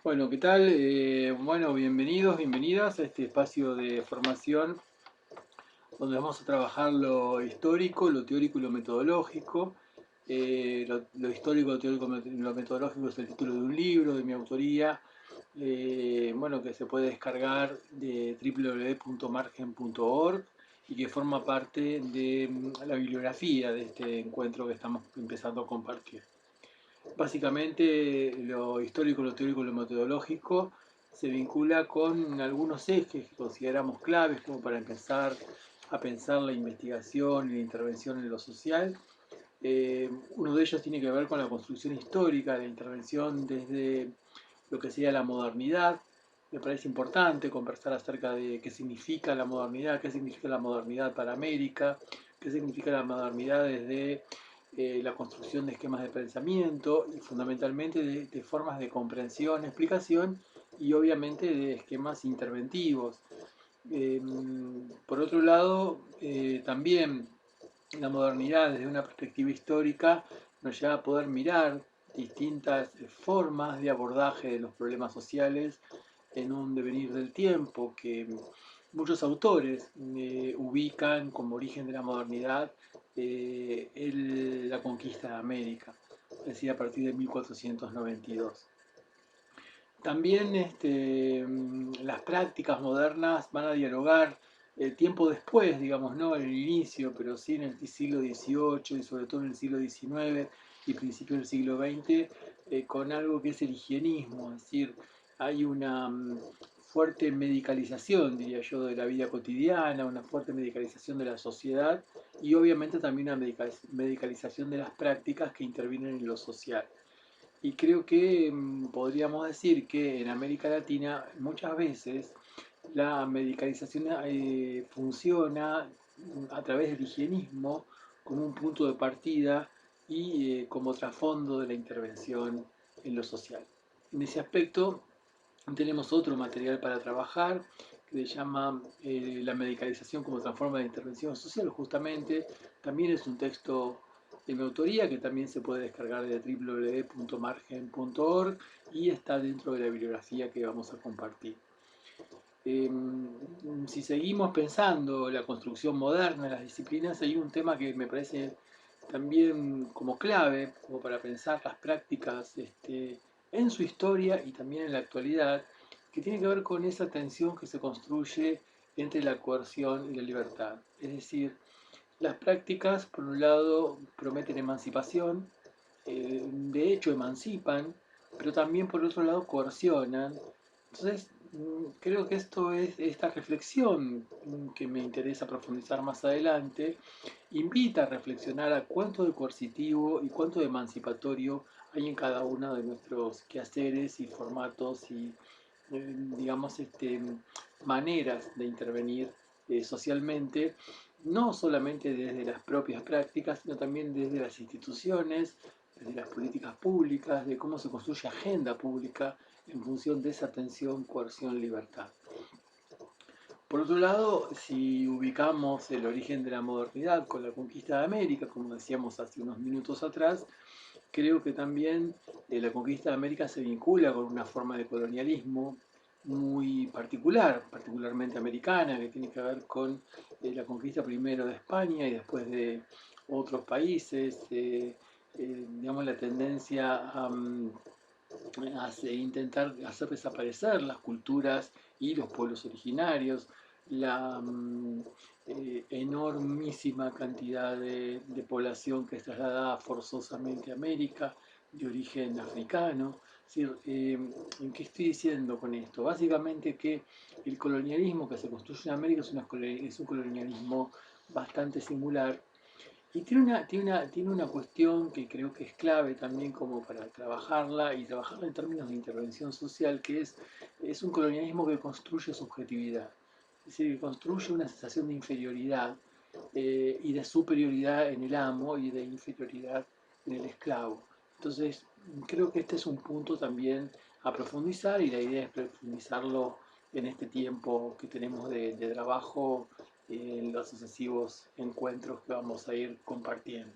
Bueno, ¿qué tal? Bueno, bienvenidos, bienvenidas a este espacio de formación donde vamos a trabajar lo histórico, lo teórico y lo metodológico. Lo histórico, lo teórico y lo metodológico es el título de un libro de mi autoría, bueno, que se puede descargar de www.margen.org y que forma parte de la bibliografía de este encuentro que estamos empezando a compartir. Básicamente lo histórico, lo teórico y lo metodológico se vincula con algunos ejes que consideramos claves como para empezar a pensar la investigación y la intervención en lo social. Uno de ellos tiene que ver con la construcción histórica, la intervención desde lo que sería la modernidad. Me parece importante conversar acerca de qué significa la modernidad para América, qué significa la modernidad desde la construcción de esquemas de pensamiento y fundamentalmente de formas de comprensión, explicación y obviamente de esquemas interventivos. Eh, por otro lado, también la modernidad desde una perspectiva histórica nos lleva a poder mirar distintas formas de abordaje de los problemas sociales en un devenir del tiempo que muchos autores ubican como origen de la modernidad la conquista de América, es decir, a partir de 1492. También las prácticas modernas van a dialogar tiempo después, digamos, no en el inicio, pero sí en el siglo XVIII y sobre todo en el siglo XIX y principios del siglo XX, con algo que es el higienismo, es decir, hay una fuerte medicalización, diría yo, de la vida cotidiana, una fuerte medicalización de la sociedad y obviamente también una medicalización de las prácticas que intervienen en lo social. Y creo que podríamos decir que en América Latina muchas veces la medicalización funciona a través del higienismo como un punto de partida y como trasfondo de la intervención en lo social. En ese aspecto tenemos otro material para trabajar que se llama La medicalización como transforma la intervención social, justamente. También es un texto de mi autoría que también se puede descargar de www.margen.org y está dentro de la bibliografía que vamos a compartir. Eh, si seguimos pensando la construcción moderna de las disciplinas, hay un tema que me parece también como clave, como para pensar las prácticas en su historia y también en la actualidad, que tiene que ver con esa tensión que se construye entre la coerción y la libertad. Es decir, las prácticas, por un lado, prometen emancipación, de hecho emancipan, pero también por otro lado coercionan. Entonces, creo que esto es esta reflexión que me interesa profundizar más adelante, invita a reflexionar a cuánto de coercitivo y cuánto de emancipatorio hay en cada uno de nuestros quehaceres y formatos y, digamos, maneras de intervenir socialmente, no solamente desde las propias prácticas, sino también desde las instituciones, desde las políticas públicas, de cómo se construye agenda pública en función de esa tensión, coerción, libertad. Por otro lado, si ubicamos el origen de la modernidad con la conquista de América, como decíamos hace unos minutos atrás, creo que también la conquista de América se vincula con una forma de colonialismo muy particular, particularmente americana, que tiene que ver con la conquista primero de España y después de otros países, digamos la tendencia a intentar hacer desaparecer las culturas y los pueblos originarios, la enormísima cantidad de población que es trasladada forzosamente a América, de origen africano. Es decir, ¿qué estoy diciendo con esto? Básicamente que el colonialismo que se construye en América es un colonialismo bastante singular y tiene una cuestión que creo que es clave también como para trabajarla y trabajarla en términos de intervención social, que es un colonialismo que construye subjetividad, es decir, que construye una sensación de inferioridad y de superioridad en el amo y de inferioridad en el esclavo. Entonces, creo que este es un punto también a profundizar y la idea es profundizarlo en este tiempo que tenemos de trabajo en los sucesivos encuentros que vamos a ir compartiendo.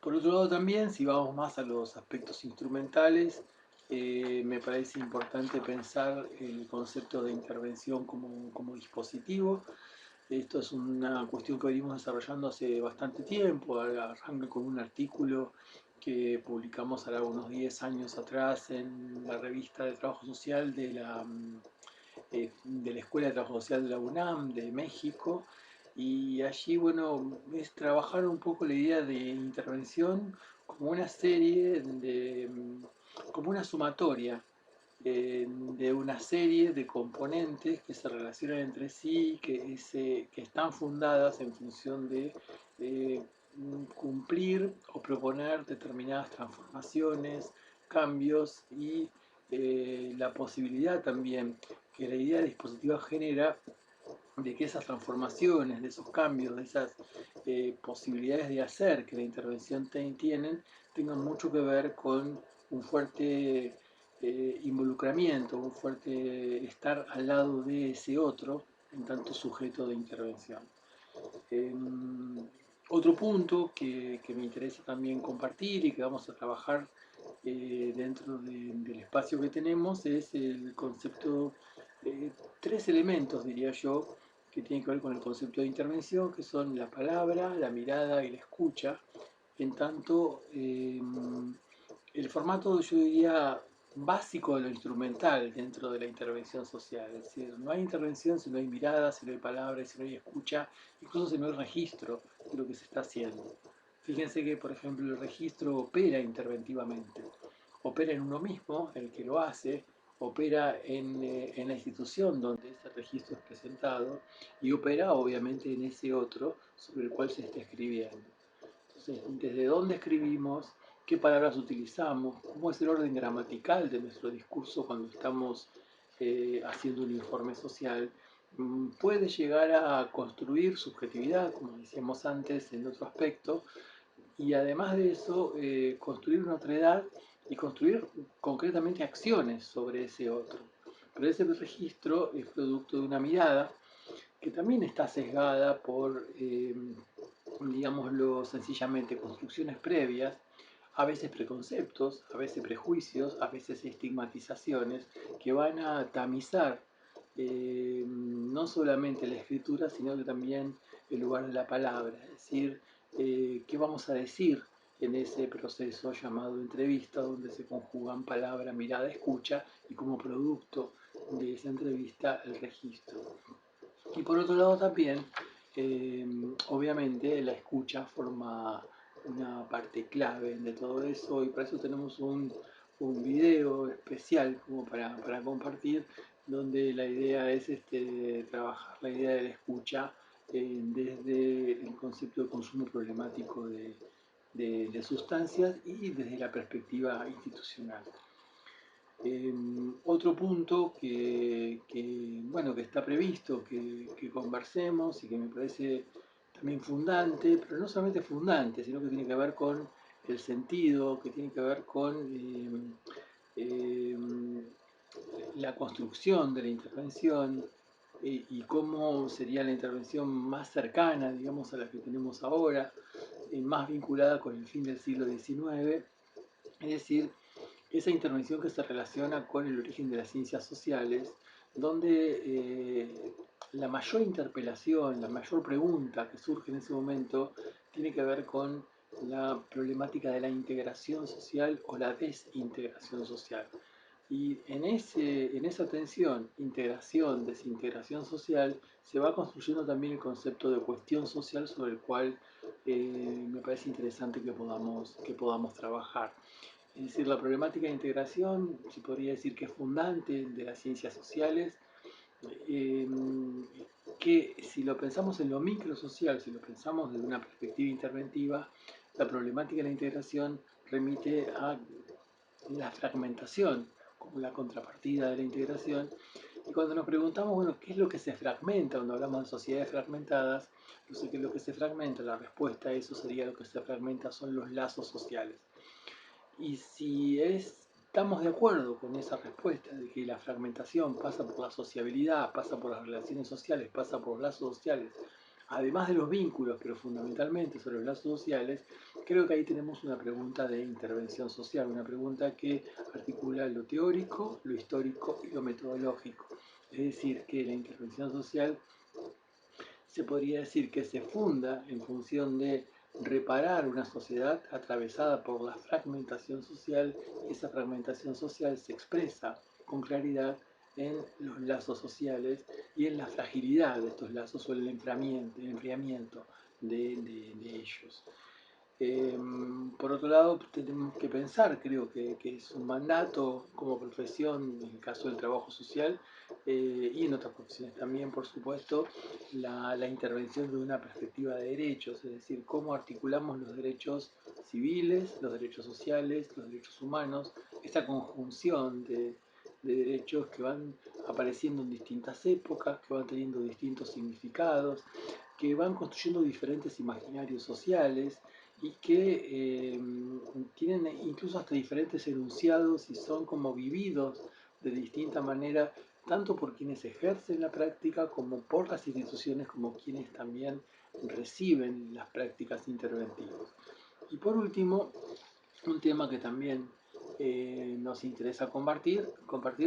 Por otro lado también, si vamos más a los aspectos instrumentales, Me parece importante pensar el concepto de intervención como dispositivo. Esto es una cuestión que venimos desarrollando hace bastante tiempo. Arranca con un artículo que publicamos ahora unos 10 años atrás en la revista de Trabajo Social de la Escuela de Trabajo Social de la UNAM de México. Y allí, bueno, es trabajar un poco la idea de intervención como una serie como una sumatoria de una serie de componentes que se relacionan entre sí, que están fundadas en función de eh, cumplir o proponer determinadas transformaciones, cambios y la posibilidad también que la idea dispositiva genera de que esas transformaciones, de esos cambios, de esas posibilidades de hacer que la intervención tienen, tengan mucho que ver con un fuerte involucramiento, un fuerte estar al lado de ese otro en tanto sujeto de intervención. Eh, Otro punto que me interesa también compartir y que vamos a trabajar dentro del espacio que tenemos es el concepto, tres elementos diría yo, que tienen que ver con el concepto de intervención, que son la palabra, la mirada y la escucha, en tanto el formato, yo diría, básico de lo instrumental dentro de la intervención social. Es decir, no hay intervención si no hay mirada, si no hay palabra, si no hay escucha, incluso si no hay registro de lo que se está haciendo. Fíjense que, por ejemplo, el registro opera interventivamente, opera en uno mismo, el que lo hace, opera en la institución donde ese registro es presentado y opera obviamente en ese otro sobre el cual se está escribiendo. Entonces, desde dónde escribimos, qué palabras utilizamos, cómo es el orden gramatical de nuestro discurso cuando estamos haciendo un informe social, puede llegar a construir subjetividad, como decíamos antes en otro aspecto, y además de eso, construir una otredad y construir concretamente acciones sobre ese otro. Pero ese registro es producto de una mirada que también está sesgada por, digámoslo sencillamente, construcciones previas, a veces preconceptos, a veces prejuicios, a veces estigmatizaciones, que van a tamizar no solamente la escritura, sino que también el lugar de la palabra, es decir, qué vamos a decir en ese proceso llamado entrevista, donde se conjugan palabra, mirada, escucha, y como producto de esa entrevista el registro. Y por otro lado también, eh, obviamente la escucha forma una parte clave de todo eso y para eso tenemos un video especial como para compartir, donde la idea es trabajar la idea de la escucha desde el concepto de consumo problemático de sustancias y desde la perspectiva institucional. Otro punto bueno, que está previsto que conversemos y que me parece también fundante, pero no solamente fundante, sino que tiene que ver con el sentido, que tiene que ver con eh, la construcción de la intervención y cómo sería la intervención más cercana, digamos, a la que tenemos ahora, más vinculada con el fin del siglo XIX, es decir, esa intervención que se relaciona con el origen de las ciencias sociales, donde la mayor interpelación, la mayor pregunta que surge en ese momento tiene que ver con la problemática de la integración social o la desintegración social. Y en esa tensión, integración, desintegración social, se va construyendo también el concepto de cuestión social sobre el cual me parece interesante que podamos trabajar. Es decir, la problemática de integración se podría decir que es fundante de las ciencias sociales, eh, que si lo pensamos en lo microsocial, si lo pensamos desde una perspectiva interventiva, la problemática de la integración remite a la fragmentación como la contrapartida de la integración. Y cuando nos preguntamos, bueno, ¿qué es lo que se fragmenta cuando hablamos de sociedades fragmentadas? No sé qué es lo que se fragmenta, la respuesta a eso sería lo que se fragmenta son los lazos sociales. Y si estamos de acuerdo con esa respuesta de que la fragmentación pasa por la sociabilidad, pasa por las relaciones sociales, pasa por los lazos sociales, además de los vínculos, pero fundamentalmente sobre los lazos sociales, creo que ahí tenemos una pregunta de intervención social, una pregunta que articula lo teórico, lo histórico y lo metodológico. Es decir, que la intervención social se podría decir que se funda en función de reparar una sociedad atravesada por la fragmentación social, y esa fragmentación social se expresa con claridad en los lazos sociales y en la fragilidad de estos lazos o el enfriamiento de ellos. Por otro lado, tenemos que pensar, creo que es un mandato como profesión, en el caso del trabajo social, y en otras profesiones también, por supuesto, la intervención de una perspectiva de derechos, es decir, cómo articulamos los derechos civiles, los derechos sociales, los derechos humanos, esa conjunción de derechos que van apareciendo en distintas épocas, que van teniendo distintos significados, que van construyendo diferentes imaginarios sociales y que tienen incluso hasta diferentes enunciados y son como vividos de distinta manera, tanto por quienes ejercen la práctica como por las instituciones, como quienes también reciben las prácticas interventivas. Y por último, un tema que también nos interesa compartir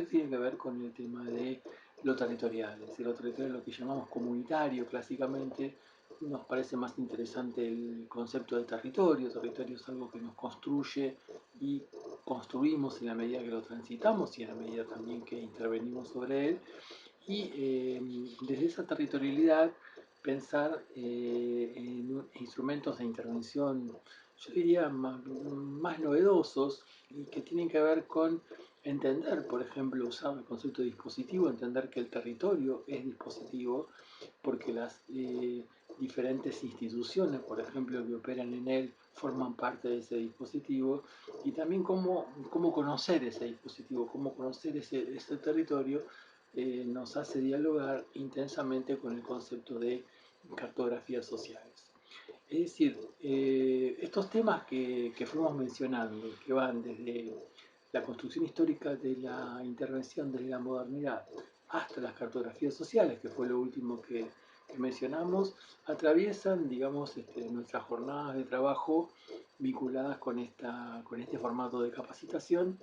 tiene que ver con el tema de lo territorial, es decir, lo territorial, lo que llamamos comunitario clásicamente. Nos parece más interesante el concepto de territorio. Territorio es algo que nos construye y construimos en la medida que lo transitamos y en la medida también que intervenimos sobre él. Y desde esa territorialidad pensar en instrumentos de intervención, yo diría, más novedosos y que tienen que ver con entender, por ejemplo, usar el concepto de dispositivo, entender que el territorio es dispositivo, porque las diferentes instituciones, por ejemplo, que operan en él, forman parte de ese dispositivo, y también cómo conocer ese dispositivo, cómo conocer ese territorio, nos hace dialogar intensamente con el concepto de cartografías sociales. Es decir, estos temas que fuimos mencionando, que van desde la construcción histórica de la intervención desde la modernidad hasta las cartografías sociales, que fue lo último que mencionamos, atraviesan, digamos, nuestras jornadas de trabajo vinculadas con este formato de capacitación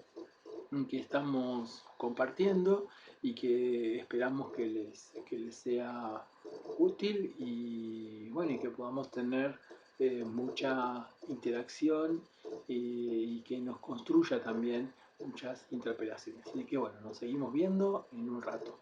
que estamos compartiendo y que esperamos que les sea útil y bueno, y que podamos tener mucha interacción y que nos construya también muchas interpelaciones. Así que bueno, nos seguimos viendo en un rato.